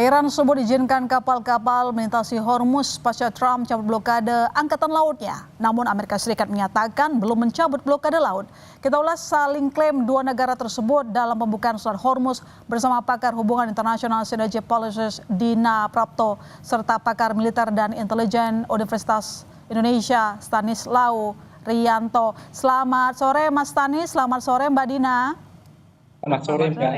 Iran sebut izinkan kapal-kapal melintasi Hormuz pasca Trump cabut blokade angkatan lautnya. Namun Amerika Serikat menyatakan belum mencabut blokade laut. Kita ulas saling klaim dua negara tersebut dalam pembukaan Selat Hormuz bersama pakar hubungan internasional Synergy Policies Dina Prapto serta pakar militer dan intelijen Universitas Indonesia Stanislaw Rianto. Selamat sore Mas Stanis, selamat sore Mbak Dina. Selamat sore, Mbak.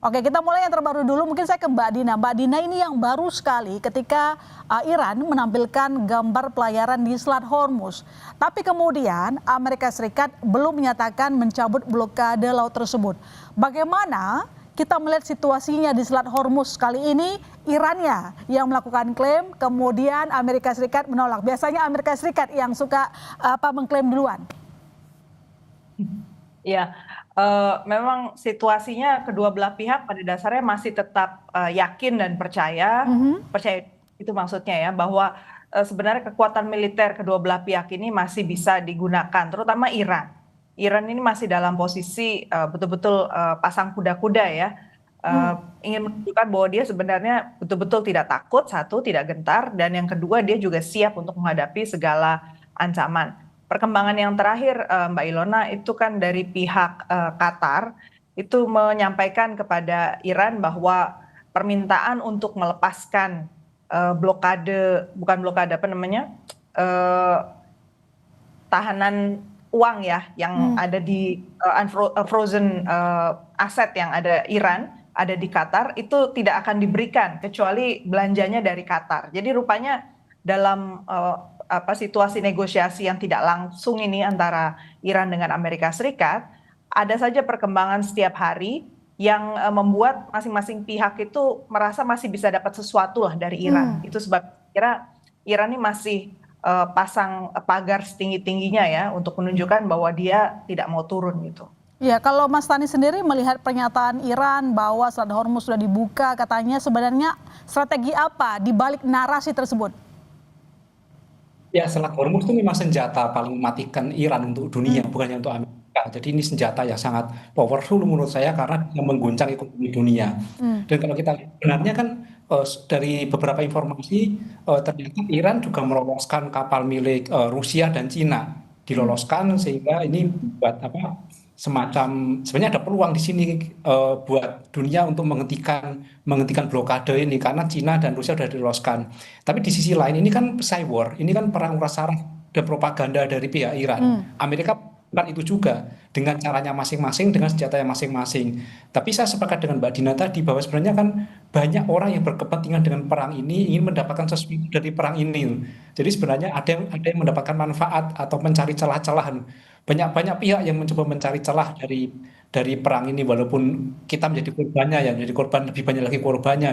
Oke, kita mulai yang terbaru dulu. Mungkin saya ke Mbak Dina. Mbak Dina, ini yang baru sekali ketika Iran menampilkan gambar pelayaran di Selat Hormuz. Tapi kemudian Amerika Serikat belum menyatakan mencabut blokade laut tersebut. Bagaimana kita melihat situasinya di Selat Hormuz kali ini? Irannya yang melakukan klaim, kemudian Amerika Serikat menolak. Biasanya Amerika Serikat yang suka mengklaim duluan. Ya, memang situasinya kedua belah pihak pada dasarnya masih tetap yakin dan percaya itu maksudnya ya, bahwa sebenarnya kekuatan militer kedua belah pihak ini masih bisa digunakan, terutama Iran. Iran ini masih dalam posisi betul-betul pasang kuda-kuda ya, ingin menunjukkan bahwa dia sebenarnya betul-betul tidak takut, satu, tidak gentar, dan yang kedua dia juga siap untuk menghadapi segala ancaman. Perkembangan yang terakhir Mbak Ilona itu kan dari pihak Qatar itu menyampaikan kepada Iran bahwa permintaan untuk melepaskan tahanan uang ya yang ada di frozen aset yang ada Iran ada di Qatar itu tidak akan diberikan kecuali belanjanya dari Qatar. Jadi rupanya dalam situasi negosiasi yang tidak langsung ini antara Iran dengan Amerika Serikat, ada saja perkembangan setiap hari yang membuat masing-masing pihak itu merasa masih bisa dapat sesuatu lah dari Iran. Itu sebab kira Iran ini masih pasang pagar setinggi-tingginya ya untuk menunjukkan bahwa dia tidak mau turun gitu. Ya, kalau Mas Tani sendiri melihat pernyataan Iran bahwa Selat Hormuz sudah dibuka, katanya sebenarnya strategi apa di balik narasi tersebut? Ya, Selat Hormuz itu memang senjata paling mematikan Iran untuk dunia, bukannya untuk Amerika. Jadi ini senjata yang sangat powerful menurut saya karena mengguncang ekonomi dunia. Dan kalau kita sebenarnya kan dari beberapa informasi ternyata Iran juga meloloskan kapal milik Rusia dan Cina, diloloskan sehingga ini buat semacam sebenarnya ada peluang di sini buat dunia untuk menghentikan blokade ini karena Cina dan Rusia sudah diloloskan. Tapi di sisi lain ini kan cyber, ini kan perang saraf dan propaganda dari pihak Iran. Amerika kan itu juga dengan caranya masing-masing, dengan senjatanya masing-masing. Tapi saya sepakat dengan Mbak Dina tadi bahwa sebenarnya kan banyak orang yang berkepentingan dengan perang ini ingin mendapatkan sesuatu dari perang ini. Jadi sebenarnya ada yang mendapatkan manfaat atau mencari celah-celahan. Banyak pihak yang mencoba mencari celah dari perang ini walaupun kita menjadi korbannya ya, menjadi korban lebih banyak lagi korbannya.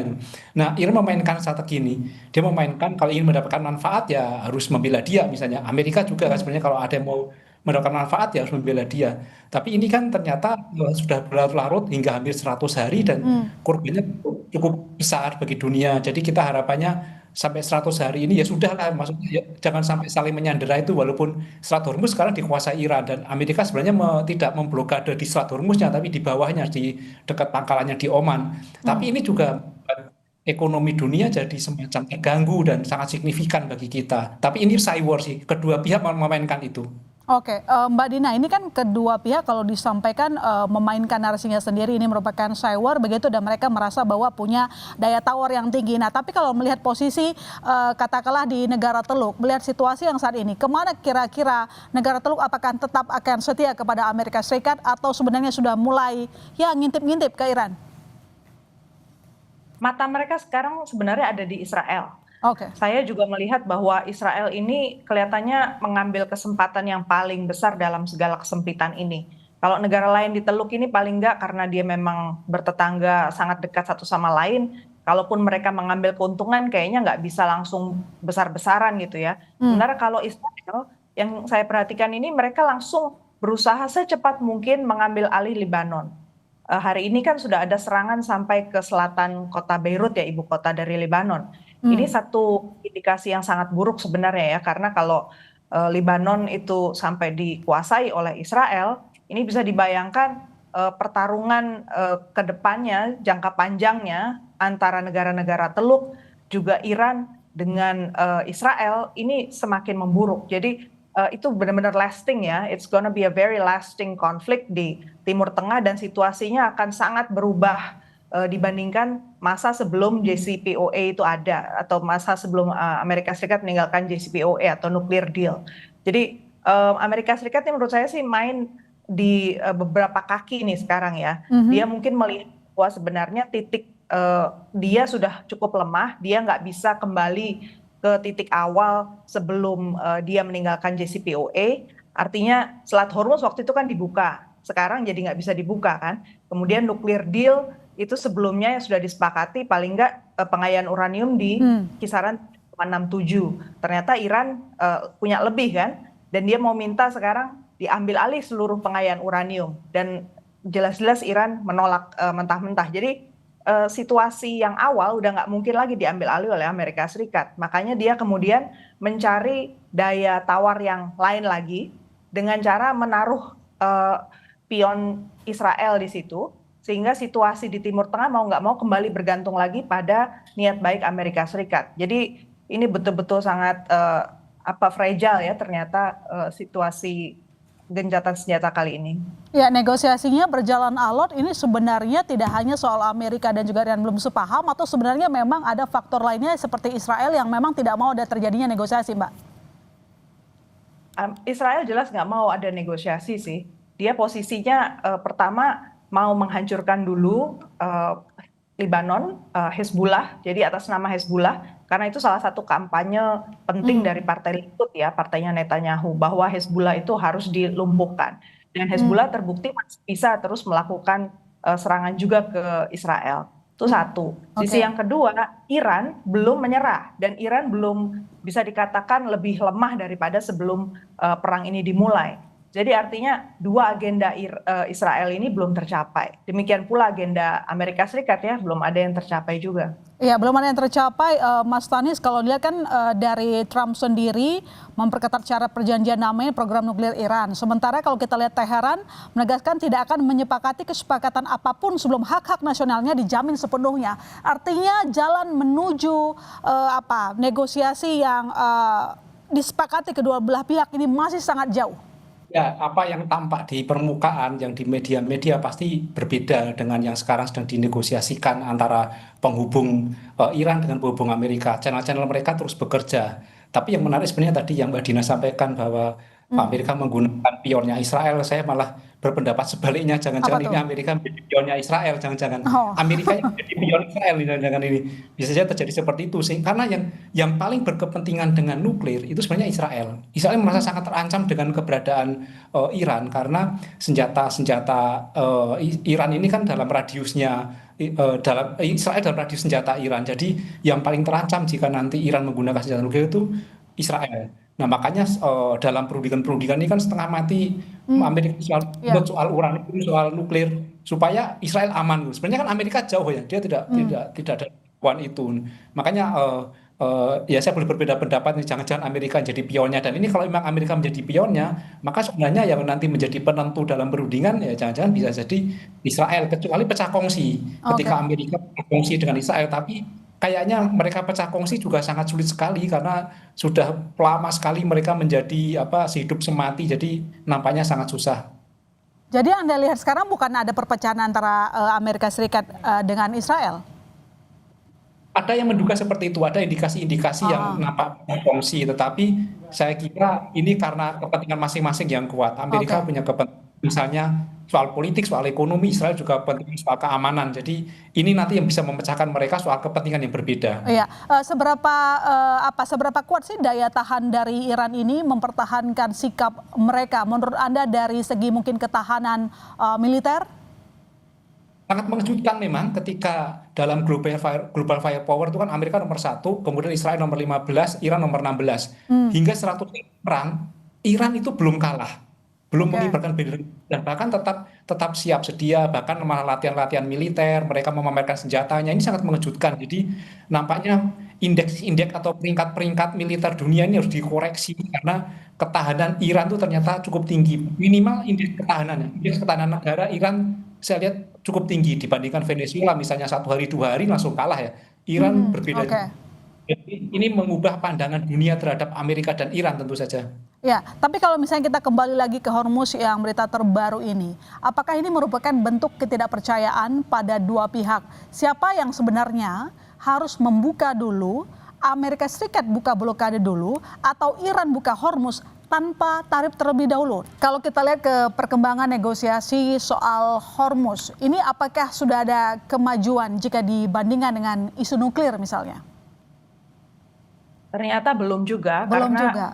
Nah, Iran memainkan strategi ini. Dia memainkan kalau ingin mendapatkan manfaat ya harus membela dia misalnya. Amerika juga kan sebenarnya kalau ada yang mau mendapatkan manfaat ya harus membela dia. Tapi ini kan ternyata sudah berlarut-larut hingga hampir 100 hari dan korbannya cukup besar bagi dunia. Jadi kita harapannya sampai 100 hari ini ya sudah lah, maksudnya ya, jangan sampai saling menyandera itu walaupun Selat Hormuz sekarang dikuasai Iran dan Amerika sebenarnya tidak memblokade di Selat Hormuznya tapi di bawahnya di dekat pangkalannya di Oman. Tapi ini juga ekonomi dunia jadi semacam terganggu dan sangat signifikan bagi kita. Tapi ini cyber sih, kedua pihak memainkan itu. Oke, Mbak Dina, ini kan kedua pihak kalau disampaikan memainkan narasinya sendiri ini merupakan cyber begitu dan mereka merasa bahwa punya daya tawar yang tinggi. Nah, tapi kalau melihat posisi katakanlah di negara Teluk, melihat situasi yang saat ini, kemana kira-kira negara Teluk apakah tetap akan setia kepada Amerika Serikat atau sebenarnya sudah mulai ya ngintip-ngintip ke Iran? Mata mereka sekarang sebenarnya ada di Israel. Oke. Saya juga melihat bahwa Israel ini kelihatannya mengambil kesempatan yang paling besar dalam segala kesempitan ini. Kalau negara lain di Teluk ini paling enggak karena dia memang bertetangga sangat dekat satu sama lain, kalaupun mereka mengambil keuntungan kayaknya nggak bisa langsung besar-besaran gitu ya. Sementara kalau Israel yang saya perhatikan ini mereka langsung berusaha secepat mungkin mengambil alih Lebanon. Hari ini kan sudah ada serangan sampai ke selatan kota Beirut ya, ibu kota dari Lebanon. Ini satu indikasi yang sangat buruk sebenarnya ya, karena kalau Lebanon itu sampai dikuasai oleh Israel, ini bisa dibayangkan pertarungan ke depannya, jangka panjangnya antara negara-negara Teluk juga Iran dengan Israel ini semakin memburuk. Jadi itu benar-benar lasting ya. It's gonna be a very lasting conflict di Timur Tengah dan situasinya akan sangat berubah dibandingkan masa sebelum JCPOA itu ada atau masa sebelum Amerika Serikat meninggalkan JCPOA atau nuclear deal. Jadi Amerika Serikat ini menurut saya sih main di beberapa kaki nih sekarang ya. Dia mungkin melihat bahwa sebenarnya titik dia sudah cukup lemah, dia nggak bisa kembali ke titik awal sebelum dia meninggalkan JCPOA. Artinya Selat Hormuz waktu itu kan dibuka, sekarang jadi nggak bisa dibuka kan. Kemudian nuclear deal itu sebelumnya yang sudah disepakati paling nggak pengayaan uranium di kisaran 67. Ternyata Iran punya lebih kan, dan dia mau minta sekarang diambil alih seluruh pengayaan uranium, dan jelas-jelas Iran menolak mentah-mentah. Jadi situasi yang awal udah nggak mungkin lagi diambil alih oleh Amerika Serikat. Makanya dia kemudian mencari daya tawar yang lain lagi dengan cara menaruh pion Israel di situ, sehingga situasi di Timur Tengah mau nggak mau kembali bergantung lagi pada niat baik Amerika Serikat. Jadi ini betul-betul sangat fragile ya ternyata situasi gencatan senjata kali ini. Ya, negosiasinya berjalan alot. Ini sebenarnya tidak hanya soal Amerika dan juga Iran belum sepaham, atau sebenarnya memang ada faktor lainnya seperti Israel yang memang tidak mau ada terjadinya negosiasi, Mbak? Israel jelas nggak mau ada negosiasi sih. Dia posisinya pertama mau menghancurkan dulu Lebanon, Hezbollah, jadi atas nama Hezbollah, karena itu salah satu kampanye penting dari Partai Likud ya, partainya Netanyahu, bahwa Hezbollah itu harus dilumpuhkan. Dan Hezbollah terbukti masih bisa terus melakukan serangan juga ke Israel. Itu satu. Sisi yang kedua, Iran belum menyerah, dan Iran belum bisa dikatakan lebih lemah daripada sebelum perang ini dimulai. Jadi artinya dua agenda Israel ini belum tercapai. Demikian pula agenda Amerika Serikat ya, belum ada yang tercapai juga. Ya, belum ada yang tercapai, Mas Tanis. Kalau dilihat kan dari Trump sendiri memperketat syarat perjanjian damai program nuklir Iran. Sementara kalau kita lihat Teheran menegaskan tidak akan menyepakati kesepakatan apapun sebelum hak-hak nasionalnya dijamin sepenuhnya. Artinya jalan menuju negosiasi yang disepakati kedua belah pihak ini masih sangat jauh. Ya, apa yang tampak di permukaan, yang di media-media pasti berbeda dengan yang sekarang sedang dinegosiasikan antara penghubung Iran dengan penghubung Amerika. Channel-channel mereka terus bekerja. Tapi yang menarik sebenarnya tadi yang Mbak Dina sampaikan bahwa Amerika menggunakan pionnya Israel, saya malah berpendapat sebaliknya. Jangan-jangan ini Amerika menjadi pionnya Israel, jangan-jangan Amerika yang menjadi pion Israel, jangan-jangan ini bisa saja terjadi seperti itu. Karena yang paling berkepentingan dengan nuklir itu sebenarnya Israel. Israel merasa sangat terancam dengan keberadaan Iran karena senjata Iran ini kan dalam radiusnya Israel dalam radius senjata Iran. Jadi yang paling terancam jika nanti Iran menggunakan senjata nuklir itu Israel. Nah makanya dalam perundingan ini kan setengah mati Amerika soal uranium, soal nuklir supaya Israel aman. Sebenarnya kan Amerika jauh ya, dia tidak ada kekuatan itu. Makanya ya saya boleh berbeda pendapat nih, jangan-jangan Amerika menjadi pionnya. Dan ini kalau memang Amerika menjadi pionnya, maka sebenarnya yang nanti menjadi penentu dalam perundingan ya jangan-jangan bisa jadi Israel, kecuali pecah kongsi. Ketika Amerika pecah kongsi dengan Israel, tapi kayaknya mereka pecah kongsi juga sangat sulit sekali karena sudah lama sekali mereka menjadi sehidup semati, jadi nampaknya sangat susah. Jadi Anda lihat sekarang bukan ada perpecahan antara Amerika Serikat dengan Israel? Ada yang menduga seperti itu, ada indikasi-indikasi yang nampak kongsi, tetapi saya kira ini karena kepentingan masing-masing yang kuat. Amerika punya kepentingan misalnya soal politik, soal ekonomi, Israel juga penting soal keamanan. Jadi ini nanti yang bisa memecahkan mereka soal kepentingan yang berbeda. Iya, seberapa kuat sih daya tahan dari Iran ini mempertahankan sikap mereka? Menurut Anda dari segi mungkin ketahanan militer? Sangat mengejutkan memang ketika dalam global firepower itu kan Amerika nomor 1, kemudian Israel nomor 15, Iran nomor 16. Hingga 100 perang, Iran itu belum kalah. Belum mengibarkan bendera dan bahkan tetap siap sedia, bahkan malah latihan-latihan militer, mereka memamerkan senjatanya. Ini sangat mengejutkan. Jadi nampaknya indeks atau peringkat militer dunia ini harus dikoreksi karena ketahanan Iran itu ternyata cukup tinggi. Minimal indeks ketahanan negara Iran saya lihat cukup tinggi dibandingkan Venezuela misalnya 1 hari 2 hari langsung kalah ya. Iran berbeda. Oke. Jadi ini mengubah pandangan dunia terhadap Amerika dan Iran tentu saja. Ya, tapi kalau misalnya kita kembali lagi ke Hormuz yang berita terbaru ini, apakah ini merupakan bentuk ketidakpercayaan pada dua pihak? Siapa yang sebenarnya harus membuka dulu, Amerika Serikat buka blokade dulu, atau Iran buka Hormuz tanpa tarif terlebih dahulu? Kalau kita lihat ke perkembangan negosiasi soal Hormuz, ini apakah sudah ada kemajuan jika dibandingkan dengan isu nuklir misalnya? Ternyata belum juga, Belum karena juga.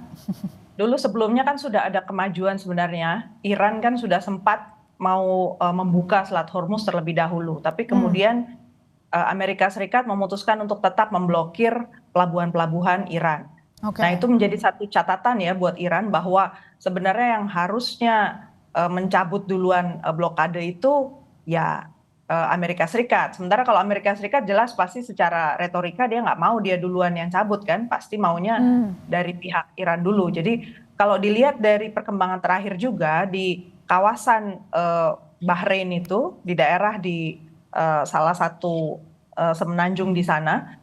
dulu sebelumnya kan sudah ada kemajuan sebenarnya. Iran kan sudah sempat mau membuka Selat Hormuz terlebih dahulu, tapi kemudian Amerika Serikat memutuskan untuk tetap memblokir pelabuhan-pelabuhan Iran. Oke. Nah, itu menjadi satu catatan ya buat Iran bahwa sebenarnya yang harusnya mencabut duluan blokade itu ya Amerika Serikat. Sementara kalau Amerika Serikat jelas pasti secara retorika dia nggak mau dia duluan yang cabut kan, pasti maunya dari pihak Iran dulu. Jadi kalau dilihat dari perkembangan terakhir juga di kawasan Bahrain itu, di daerah di salah satu semenanjung di sana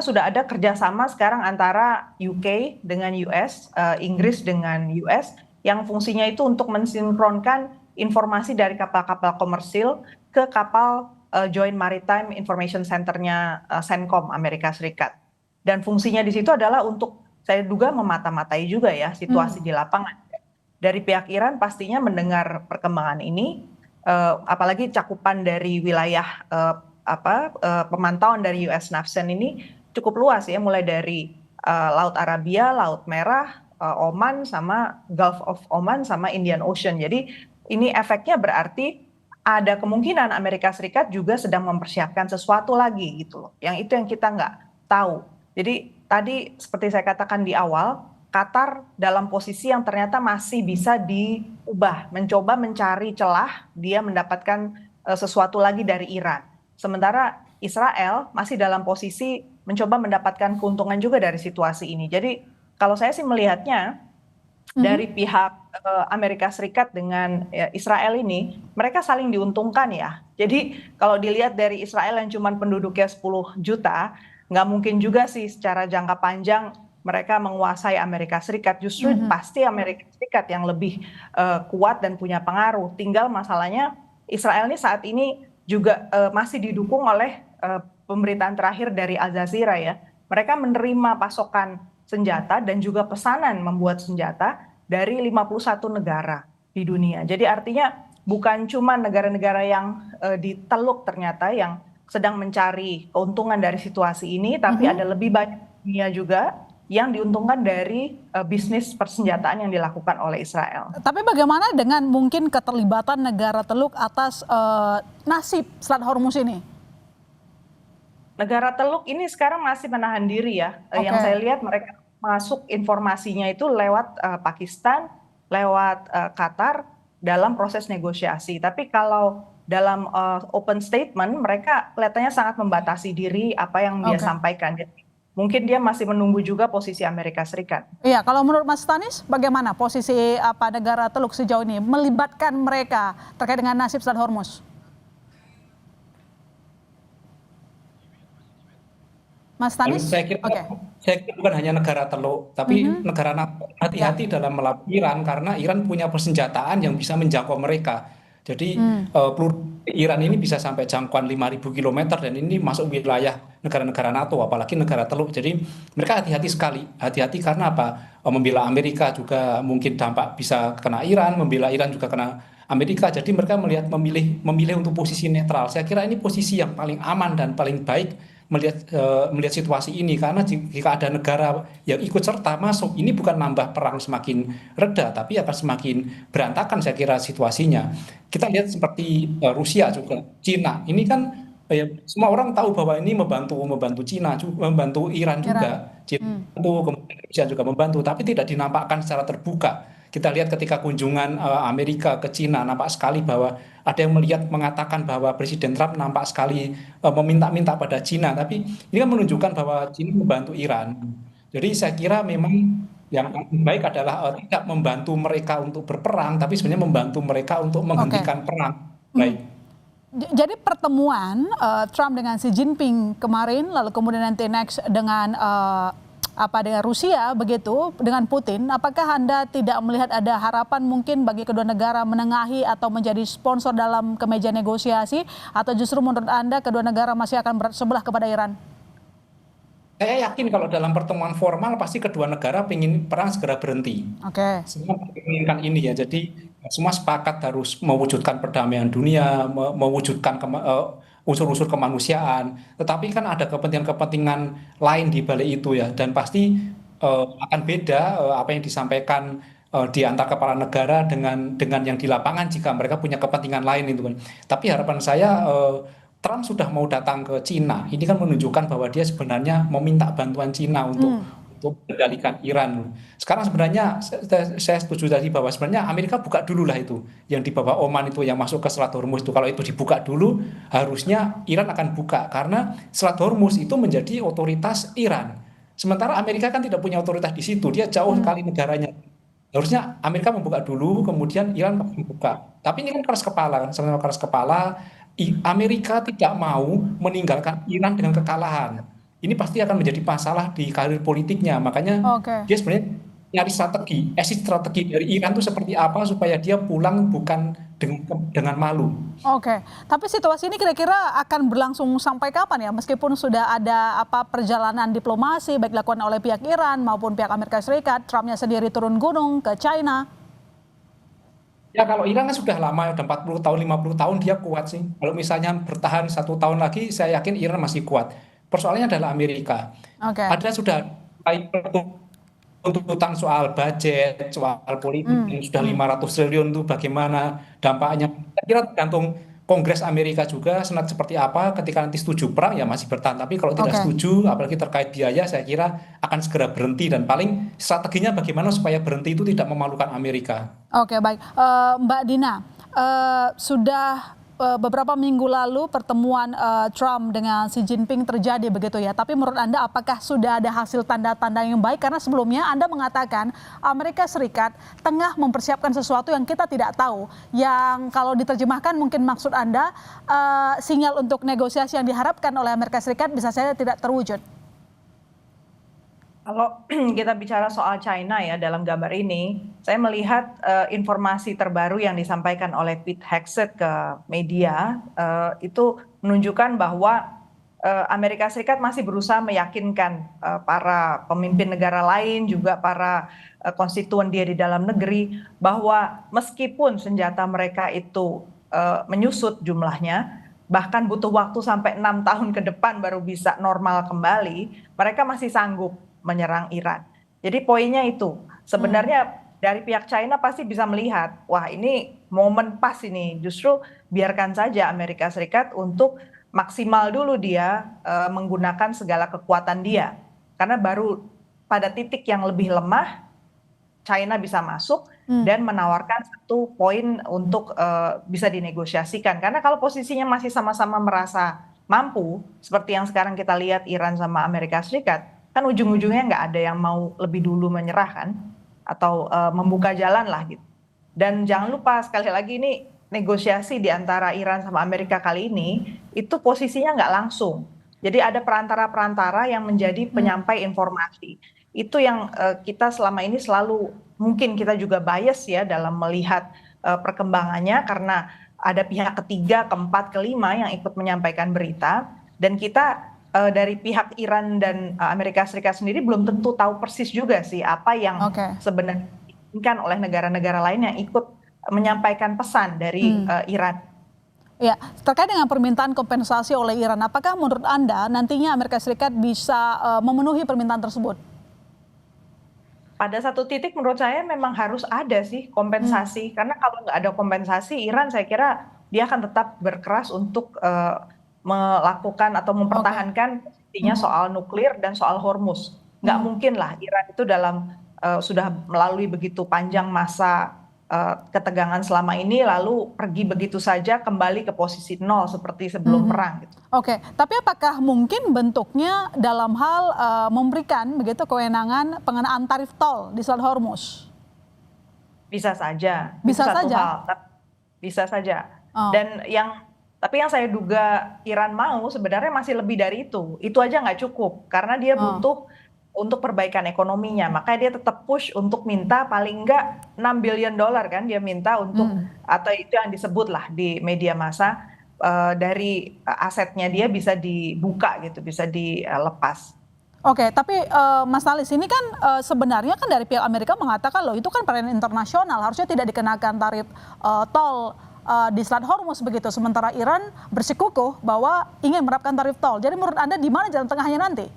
sudah ada kerjasama sekarang antara UK dengan US, Inggris dengan US, yang fungsinya itu untuk mensinkronkan informasi dari kapal-kapal komersil ke kapal Joint Maritime Information Center-nya CENTCOM Amerika Serikat. Dan fungsinya di situ adalah untuk, saya duga, memata-matai juga ya situasi di lapangan. Dari pihak Iran pastinya mendengar perkembangan ini, apalagi cakupan dari wilayah pemantauan dari US NAVCEN ini cukup luas ya, mulai dari Laut Arabia, Laut Merah, Oman, sama Gulf of Oman, sama Indian Ocean. Jadi ini efeknya berarti ada kemungkinan Amerika Serikat juga sedang mempersiapkan sesuatu lagi gitu loh. Yang itu yang kita nggak tahu. Jadi tadi seperti saya katakan di awal, Qatar dalam posisi yang ternyata masih bisa diubah, mencoba mencari celah dia mendapatkan sesuatu lagi dari Iran. Sementara Israel masih dalam posisi mencoba mendapatkan keuntungan juga dari situasi ini. Jadi kalau saya sih melihatnya dari pihak Amerika Serikat dengan Israel ini, mereka saling diuntungkan ya. Jadi kalau dilihat dari Israel yang cuma penduduknya 10 juta, nggak mungkin juga sih secara jangka panjang mereka menguasai Amerika Serikat. Justru pasti Amerika Serikat yang lebih kuat dan punya pengaruh. Tinggal masalahnya Israel ini saat ini juga masih didukung oleh pemberitaan terakhir dari Al Jazeera ya. Mereka menerima pasokan senjata dan juga pesanan membuat senjata dari 51 negara di dunia. Jadi artinya bukan cuma negara-negara yang di Teluk ternyata yang sedang mencari keuntungan dari situasi ini, tapi ada lebih banyak dunia juga yang diuntungkan dari bisnis persenjataan yang dilakukan oleh Israel. Tapi bagaimana dengan mungkin keterlibatan negara Teluk atas nasib Selat Hormuz ini? Negara Teluk ini sekarang masih menahan diri ya. Yang saya lihat mereka masuk informasinya itu lewat Pakistan, lewat Qatar dalam proses negosiasi. Tapi kalau dalam open statement mereka kelihatannya sangat membatasi diri apa yang dia sampaikan. Jadi mungkin dia masih menunggu juga posisi Amerika Serikat. Iya, kalau menurut Mas Tanis, bagaimana posisi negara Teluk sejauh ini melibatkan mereka terkait dengan nasib Selat Hormuz? Mas Tanis? Saya kira bukan hanya negara Teluk, tapi negara hati-hati dalam melawan Iran karena Iran punya persenjataan yang bisa menjangkau mereka. Jadi peluru Iran ini bisa sampai jangkauan 5.000 km dan ini masuk wilayah negara-negara NATO, apalagi negara Teluk. Jadi mereka hati-hati sekali. Hati-hati karena apa? Membela Amerika juga mungkin dampak bisa kena Iran, membela Iran juga kena Amerika. Jadi mereka memilih untuk posisi netral. Saya kira ini posisi yang paling aman dan paling baik melihat situasi ini, karena jika ada negara yang ikut serta masuk, ini bukan nambah perang semakin reda, tapi akan semakin berantakan saya kira situasinya. Kita lihat seperti Rusia juga, Cina, ini kan semua orang tahu bahwa ini membantu Cina, membantu Iran juga, Cina kemudian Rusia juga membantu, tapi tidak dinampakkan secara terbuka. Kita lihat ketika kunjungan Amerika ke Cina, nampak sekali bahwa ada yang mengatakan bahwa Presiden Trump nampak sekali meminta-minta pada Cina, tapi ini kan menunjukkan bahwa Cina membantu Iran. Jadi saya kira memang yang baik adalah tidak membantu mereka untuk berperang, tapi sebenarnya membantu mereka untuk menghentikan perang. Baik. Jadi pertemuan Trump dengan Xi Jinping kemarin, lalu kemudian nanti next dengan dengan Rusia begitu, dengan Putin, apakah Anda tidak melihat ada harapan mungkin bagi kedua negara menengahi atau menjadi sponsor dalam kemeja negosiasi, atau justru menurut Anda kedua negara masih akan bersebelah kepada Iran? Saya yakin kalau dalam pertemuan formal pasti kedua negara ingin perang segera berhenti. Oke. Semua menginginkan ini ya. Jadi semua sepakat harus mewujudkan perdamaian dunia, mewujudkan unsur-unsur kemanusiaan. Tetapi kan ada kepentingan-kepentingan lain di balik itu ya. Dan pasti akan beda apa yang disampaikan di antar kepala negara dengan yang di lapangan jika mereka punya kepentingan lain itu kan. Tapi harapan saya Trump sudah mau datang ke Cina. Ini kan menunjukkan bahwa dia sebenarnya meminta bantuan Cina untuk mengendalikan Iran. Sekarang sebenarnya saya setuju tadi bahwa sebenarnya Amerika buka dulu lah itu. Yang di bawah Oman itu yang masuk ke Selat Hormuz itu. Kalau itu dibuka dulu, harusnya Iran akan buka. Karena Selat Hormuz itu menjadi otoritas Iran. Sementara Amerika kan tidak punya otoritas di situ. Dia jauh sekali negaranya. Harusnya Amerika membuka dulu, kemudian Iran membuka. Tapi ini kan keras kepala, kan sama-sama keras kepala. Amerika tidak mau meninggalkan Iran dengan kekalahan. Ini pasti akan menjadi masalah di karir politiknya. Makanya Oke. dia sebenarnya nyari strategi, exit strategi dari Iran itu seperti apa supaya dia pulang bukan dengan malu. Oke, tapi situasi ini kira-kira akan berlangsung sampai kapan ya? Meskipun sudah ada perjalanan diplomasi baik dilakukan oleh pihak Iran maupun pihak Amerika Serikat, Trumpnya sendiri turun gunung ke China. Ya kalau Iran kan sudah lama, udah 40 tahun, 50 tahun dia kuat sih. Kalau misalnya bertahan 1 tahun lagi, saya yakin Iran masih kuat. Persoalannya adalah Amerika. Oke. Ada sudah tuntutan soal budget, soal politik yang sudah 500 triliun itu bagaimana dampaknya. Saya kira tergantung Kongres Amerika juga senat seperti apa. Ketika nanti setuju perang ya masih bertahan. Tapi kalau tidak setuju, apalagi terkait biaya, saya kira akan segera berhenti. Dan paling strateginya bagaimana supaya berhenti itu tidak memalukan Amerika. Oke, baik. Mbak Dina, sudah beberapa minggu lalu pertemuan Trump dengan Xi Jinping terjadi begitu ya. Tapi menurut Anda apakah sudah ada hasil tanda-tanda yang baik? Karena sebelumnya Anda mengatakan Amerika Serikat tengah mempersiapkan sesuatu yang kita tidak tahu. Yang kalau diterjemahkan mungkin maksud Anda sinyal untuk negosiasi yang diharapkan oleh Amerika Serikat bisa saja tidak terwujud. Kalau kita bicara soal China ya dalam gambar ini, saya melihat informasi terbaru yang disampaikan oleh Pete Hegseth ke media itu menunjukkan bahwa Amerika Serikat masih berusaha meyakinkan para pemimpin negara lain, juga para konstituen dia di dalam negeri, bahwa meskipun senjata mereka itu menyusut jumlahnya, bahkan butuh waktu sampai 6 tahun ke depan baru bisa normal kembali, mereka masih sanggup menyerang Iran. Jadi poinnya itu, sebenarnya dari pihak China pasti bisa melihat, wah ini momen pas ini, justru biarkan saja Amerika Serikat untuk maksimal dulu dia menggunakan segala kekuatan dia. Karena baru pada titik yang lebih lemah, China bisa masuk dan menawarkan satu poin untuk bisa dinegosiasikan. Karena kalau posisinya masih sama-sama merasa mampu, seperti yang sekarang kita lihat Iran sama Amerika Serikat, kan ujung-ujungnya nggak ada yang mau lebih dulu menyerah kan, atau membuka jalan lah gitu. Dan jangan lupa sekali lagi ini negosiasi di antara Iran sama Amerika kali ini itu posisinya nggak langsung. Jadi ada perantara-perantara yang menjadi penyampai informasi. Itu yang kita selama ini selalu, mungkin kita juga bias ya dalam melihat perkembangannya karena ada pihak ketiga, keempat, kelima yang ikut menyampaikan berita, dan kita dari pihak Iran dan Amerika Serikat sendiri belum tentu tahu persis juga sih apa yang sebenarnya diinginkan oleh negara-negara lain yang ikut menyampaikan pesan dari Iran. Ya, terkait dengan permintaan kompensasi oleh Iran, apakah menurut Anda nantinya Amerika Serikat bisa memenuhi permintaan tersebut? Pada satu titik menurut saya memang harus ada sih kompensasi, karena kalau nggak ada kompensasi, Iran saya kira dia akan tetap berkeras untuk melakukan atau mempertahankan posisinya soal nuklir dan soal Hormuz. Nggak mungkin lah Iran itu dalam sudah melalui begitu panjang masa ketegangan selama ini lalu pergi begitu saja kembali ke posisi nol seperti sebelum perang. Gitu. Oke, tapi apakah mungkin bentuknya dalam hal memberikan begitu kewenangan pengenaan tarif tol di Selat Hormuz? Bisa saja. Bisa itu satu saja. hal, bisa saja. Dan yang Tapi yang saya duga Iran mau sebenarnya masih lebih dari itu. Itu aja nggak cukup karena dia butuh untuk perbaikan ekonominya. Makanya dia tetap push untuk minta paling nggak $6 billion kan dia minta untuk atau itu yang disebut lah di media massa dari asetnya dia bisa dibuka gitu, bisa dilepas. Oke, tapi Mas Talis ini kan sebenarnya kan dari pihak Amerika mengatakan loh itu kan perairan internasional harusnya tidak dikenakan tarif tol di Selat Hormuz begitu. Sementara Iran bersikukuh bahwa ingin menerapkan tarif tol. Jadi menurut Anda di mana jalan tengahnya nanti?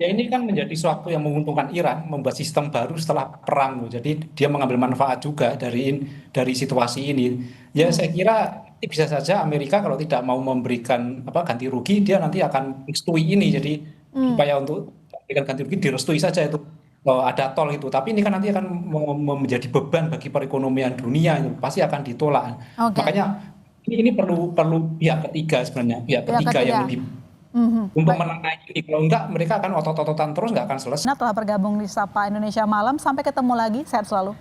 Ya ini kan menjadi suatu yang menguntungkan Iran membuat sistem baru setelah perang. Jadi dia mengambil manfaat juga dari situasi ini. Ya saya kira bisa saja Amerika kalau tidak mau memberikan ganti rugi dia nanti akan restui ini. Jadi supaya untuk memberikan ganti rugi direstui saja itu ada tol itu. Tapi ini kan nanti akan menjadi beban bagi perekonomian dunia pasti akan ditolak. Oke. Makanya ini perlu pihak ketiga sebenarnya pihak ketiga yang lebih untuk menengahi ini. Kalau enggak mereka akan otot-ototan terus nggak akan selesai. Telah bergabung di Sapa Indonesia Malam. Sampai ketemu lagi. Sehat selalu.